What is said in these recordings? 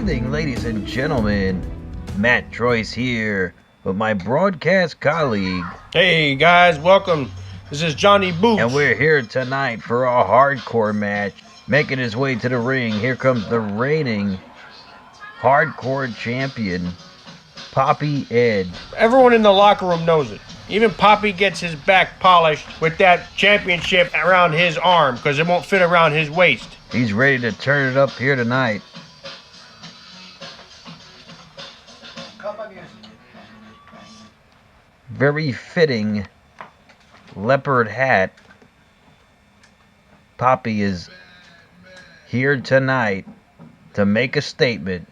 evening, ladies and gentlemen. Matt Joyce here with my broadcast colleague. Hey guys, welcome. This is Johnny Boots. And we're here tonight for a hardcore match. Making his way to the ring, here comes the reigning hardcore champion, Papi Ed. Everyone in the locker room knows it. Even Papi gets his back polished with that championship around his arm because it won't fit around his waist. He's ready to turn it up here tonight. Very fitting leopard hat. Papi is here tonight to make a statement.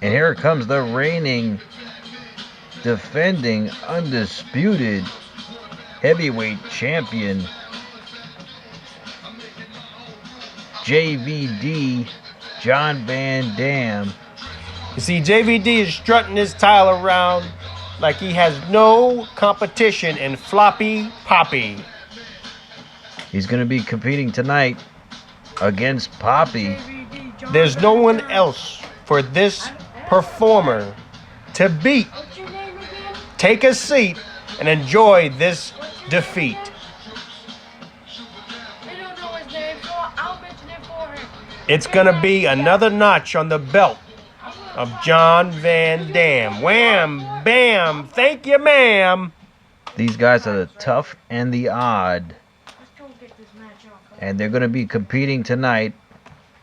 And here comes the reigning, defending, undisputed heavyweight champion, JVD John Van Dam. You see, JVD is strutting his tile around like he has no competition in floppy Papi. He's going to be competing tonight against Papi. There's no one else for this performer to beat. Take a seat and enjoy this defeat. It's gonna be another notch on the belt of John Van Dam. Wham, bam, thank you, ma'am. These guys are the tough and the odd. And they're gonna be competing tonight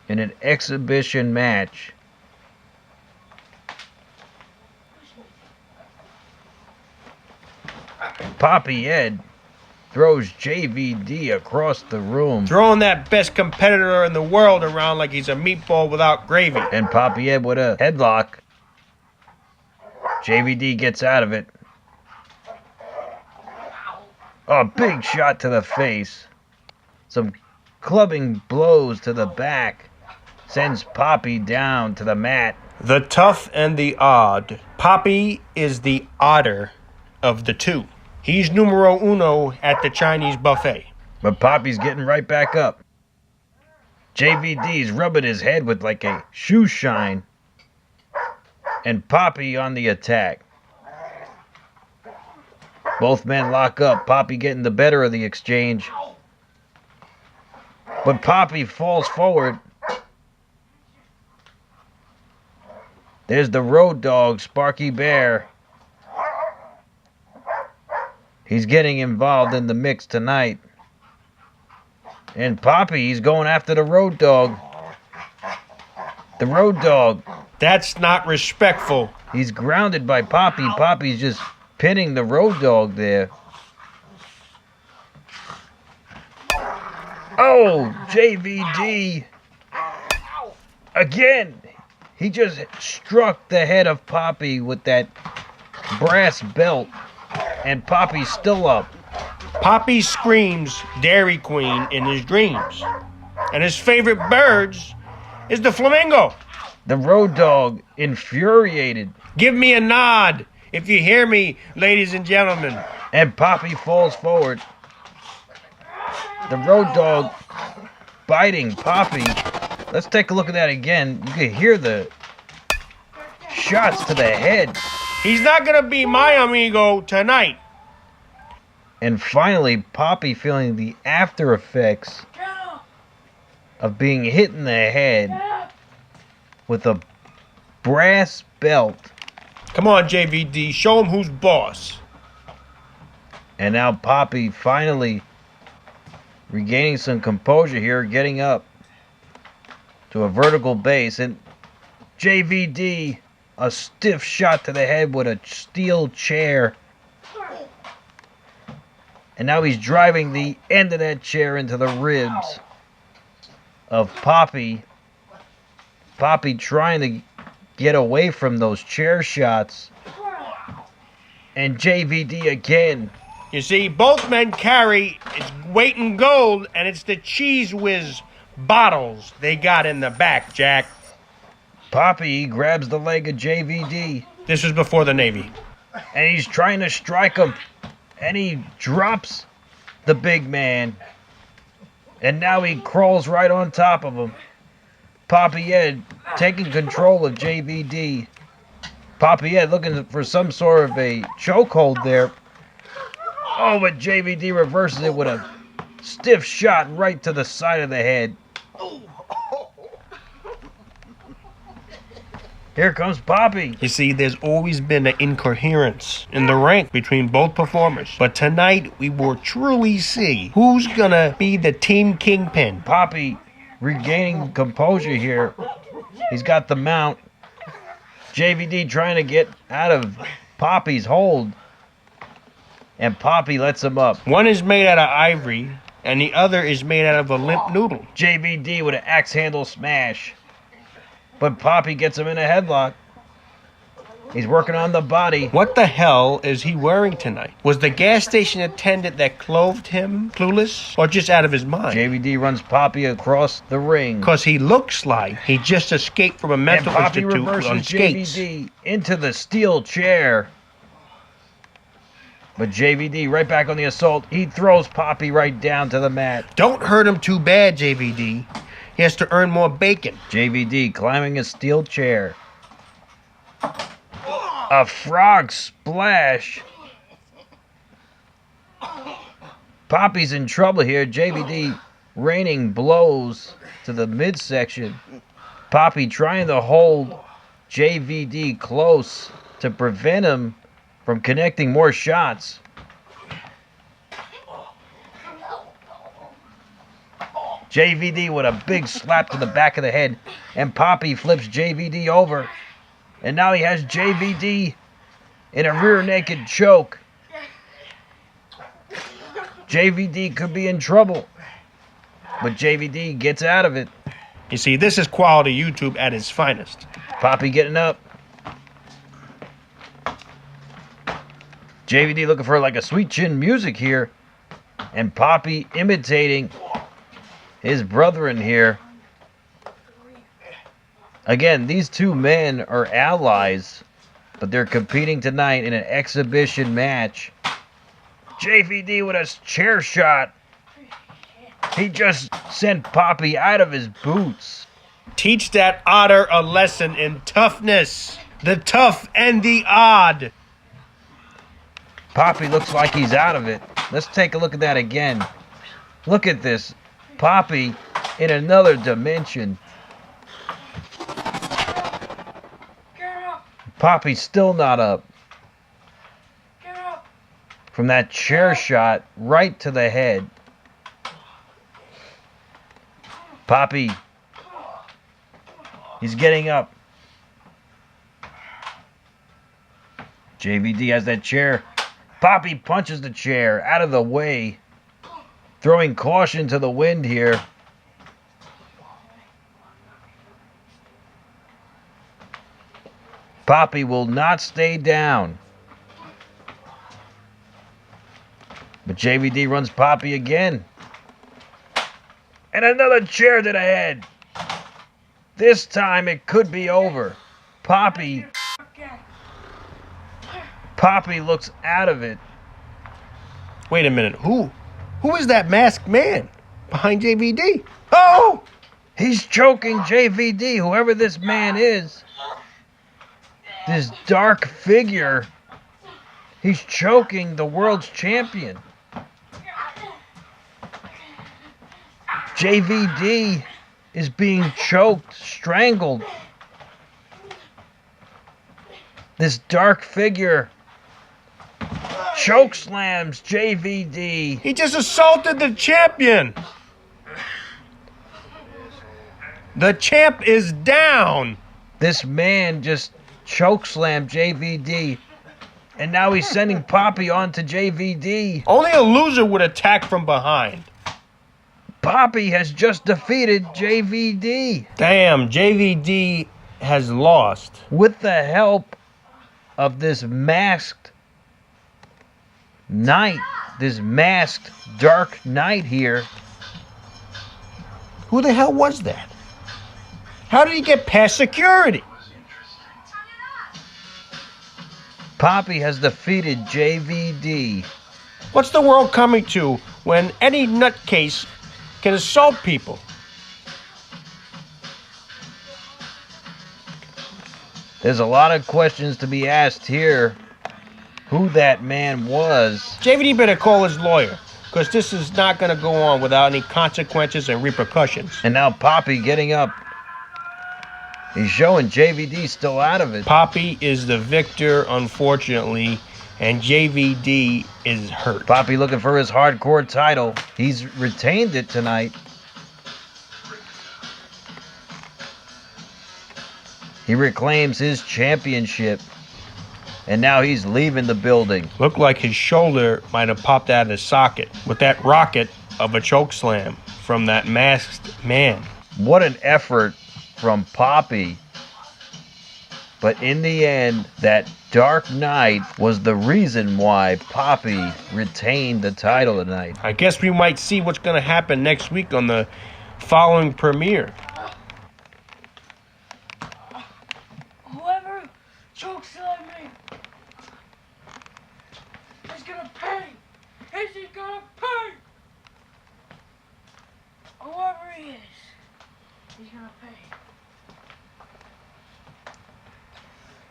in an exhibition match. Papi Ed throws JVD across the room. Throwing that best competitor in the world around like he's a meatball without gravy. And Papi Ed with a headlock. JVD gets out of it. Oh, big shot to the face. Some clubbing blows to the back. Sends Papi down to the mat. The tough and the odd. Papi is the odder of the two. He's numero uno at the Chinese buffet. But Papi's getting right back up. JVD's rubbing his head with like a shoe shine. And Papi on the attack. Both men lock up. Papi getting the better of the exchange. But Papi falls forward. There's the road dog, Sparky Bear. He's getting involved in the mix tonight. And Papi, he's going after the road dog. The road dog. That's not respectful. He's grounded by Papi. Papi's just pinning the road dog there. Oh, JVD. Again. He just struck the head of Papi with that brass belt. And Papi's still up. Papi screams Dairy Queen in his dreams. And his favorite birds is the flamingo. The road dog, infuriated. Give me a nod if you hear me, ladies and gentlemen. And Papi falls forward. The road dog biting Papi. Let's take a look at that again. You can hear the shots to the head. He's not going to be my amigo tonight. And finally, Papi feeling the after effects of being hit in the head with a brass belt. Come on, JVD. Show him who's boss. And now Papi finally regaining some composure here, getting up to a vertical base. And JVD, a stiff shot to the head with a steel chair. And now he's driving the end of that chair into the ribs of Papi. Papi trying to get away from those chair shots. And JVD again. You see, both men carry its weight in gold, and it's the Cheese Whiz bottles they got in the back, Jack. Papi grabs the leg of JVD. This was before the Navy. And he's trying to strike him. And he drops the big man. And now he crawls right on top of him. Papi Ed taking control of JVD. Papi Ed looking for some sort of a chokehold there. Oh, but JVD reverses it with a stiff shot right to the side of the head. Here comes Papi. You see, there's always been an incoherence in the rank between both performers. But tonight, we will truly see who's gonna be the team kingpin. Papi regaining composure here. He's got the mount. JVD trying to get out of Papi's hold. And Papi lets him up. One is made out of ivory, and the other is made out of a limp noodle. JVD with an axe handle smash. But Papi gets him in a headlock. He's working on the body. What the hell is he wearing tonight? Was the gas station attendant that clothed him clueless or just out of his mind? JVD runs Papi across the ring. Because he looks like he just escaped from a mental And Papi institute reverses on skates. JVD into the steel chair. But JVD right back on the assault. He throws Papi right down to the mat. Don't hurt him too bad, JVD. He has to earn more bacon. JVD climbing a steel chair. A frog splash. Papi's in trouble here. JVD raining blows to the midsection. Papi trying to hold JVD close to prevent him from connecting more shots. JVD with a big slap to the back of the head. And Papi flips JVD over. And now he has JVD in a rear naked choke. JVD could be in trouble. But JVD gets out of it. You see, this is quality YouTube at its finest. Papi getting up. JVD looking for like a sweet chin music here. And Papi imitating his brethren here. Again, these two men are allies, but they're competing tonight in an exhibition match. JVD with a chair shot. He just sent Papi out of his boots. Teach that otter a lesson in toughness. The tough and the odd. Papi looks like he's out of it. Let's take a look at that again. Look at this. Papi in another dimension. Papi's still not up. From that chair shot right to the head. Papi. He's getting up. JVD has that chair. Papi punches the chair out of the way. Throwing caution to the wind here. Papi will not stay down. But JVD runs Papi again. And another chair to the head. This time it could be over. Papi looks out of it. Wait a minute. Who is that masked man behind JVD? Oh! He's choking JVD, whoever this man is. This dark figure. He's choking the world's champion. JVD is being choked, strangled. This dark figure choke slams JVD. He just assaulted the champion. The champ is down. This man just chokeslammed JVD. And now he's sending Papi on to JVD. Only a loser would attack from behind. Papi has just defeated JVD. Damn, JVD has lost. With the help of this masked knight. This masked dark knight here. Who the hell was that? How did he get past security? Papi has defeated JVD. What's the world coming to when any nutcase can assault people? There's a lot of questions to be asked here. Who that man was. JVD better call his lawyer, because this is not going to go on without any consequences and repercussions. And now Papi getting up. He's showing JVD still out of it. Papi is the victor, unfortunately, and JVD is hurt. Papi looking for his hardcore title. He's retained it tonight. He reclaims his championship. And now he's leaving the building. Looked like his shoulder might have popped out of his socket with that rocket of a choke slam from that masked man. What an effort from Papi. But in the end, that Dark Knight was the reason why Papi retained the title tonight. I guess we might see what's going to happen next week on the following premiere. Whoever chokeslammed me is gonna pay. Is he gonna pay? Whoever he is, he's gonna pay.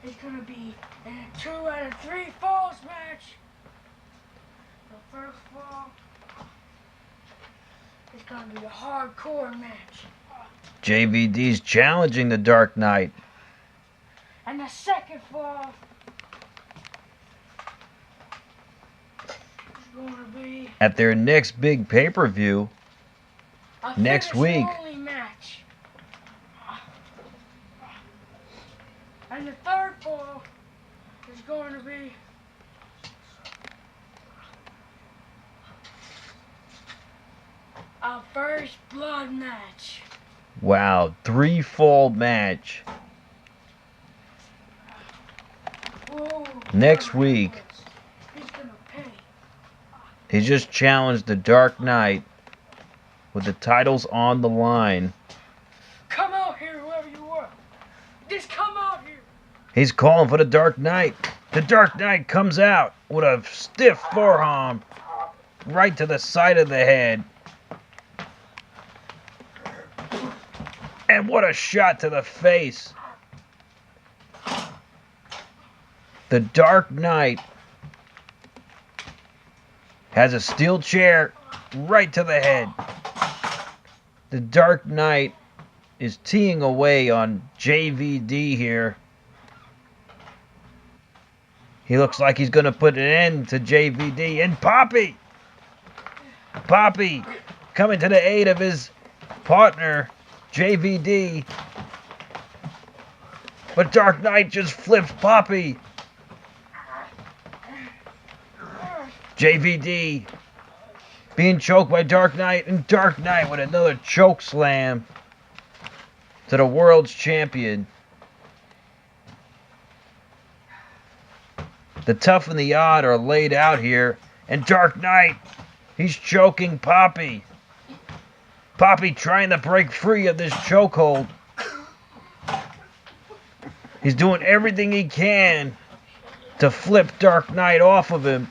It's gonna be in a 2 out of 3 falls match. The first fall is gonna be a hardcore match. JVD's challenging the Dark Knight. And the second fall is going to be At their next big pay-per-view a next finish week. only match. And the third fall is going to be a first blood match. Wow, 3-fall match. Whoa. Next week. He's gonna pay. He just challenged the Dark Knight with the titles on the line. Come out here, whoever you are. Just come out here. He's calling for the Dark Knight. The Dark Knight comes out with a stiff forearm right to the side of the head. And what a shot to the face. The Dark Knight has a steel chair right to the head. The Dark Knight is teeing away on JVD here. He looks like he's going to put an end to JVD. And Papi coming to the aid of his partner, JVD. But Dark Knight just flips Papi. JVD being choked by Dark Knight, and Dark Knight with another choke slam to the world's champion. The tough and the odd are laid out here, and Dark Knight, he's choking Papi. Papi trying to break free of this chokehold. He's doing everything he can to flip Dark Knight off of him.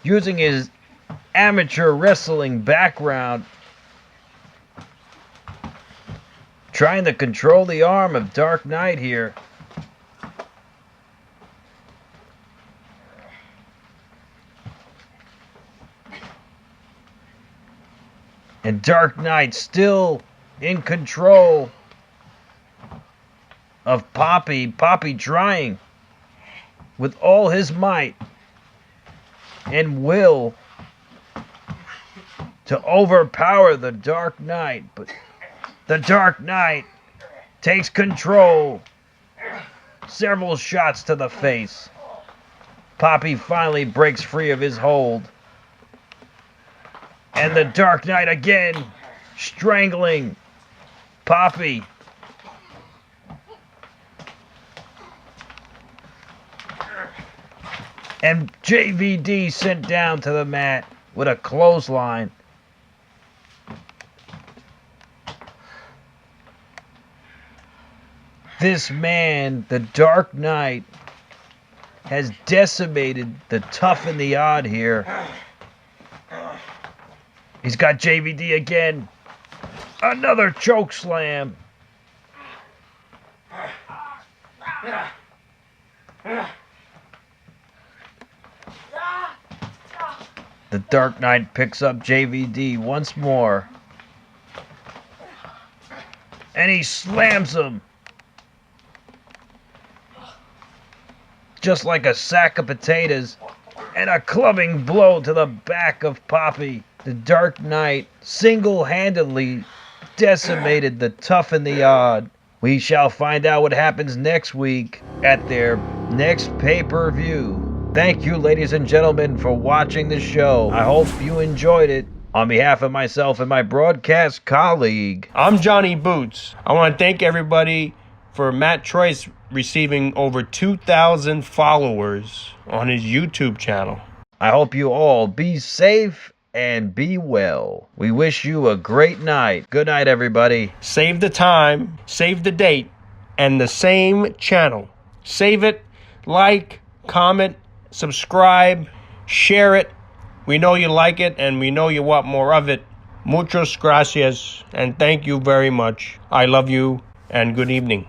Using his amateur wrestling background, trying to control the arm of Dark Knight here. And Dark Knight still in control of Papi. Papi trying with all his might and will to overpower the Dark Knight. But the Dark Knight takes control. Several shots to the face. Papi finally breaks free of his hold. And the Dark Knight again strangling Papi. And JVD sent down to the mat with a clothesline. This man, the Dark Knight, has decimated the tough and the odd here. He's got JVD again. Another choke slam. The Dark Knight picks up JVD once more. And he slams him. Just like a sack of potatoes. And a clubbing blow to the back of Papi. The Dark Knight single-handedly decimated the tough and the odd. We shall find out what happens next week at their next pay-per-view. Thank you, ladies and gentlemen, for watching the show. I hope you enjoyed it. On behalf of myself and my broadcast colleague, I'm Johnny Boots. I want to thank everybody for Matt Troy's receiving over 2,000 followers on his YouTube channel. I hope you all be safe and be well. We wish you a great night. Good night, everybody. Save the time, save the date, and the same channel. Save it, like, comment, subscribe, share it. We know you like it, and we know you want more of it. Muchas gracias, and thank you very much. I love you, and good evening.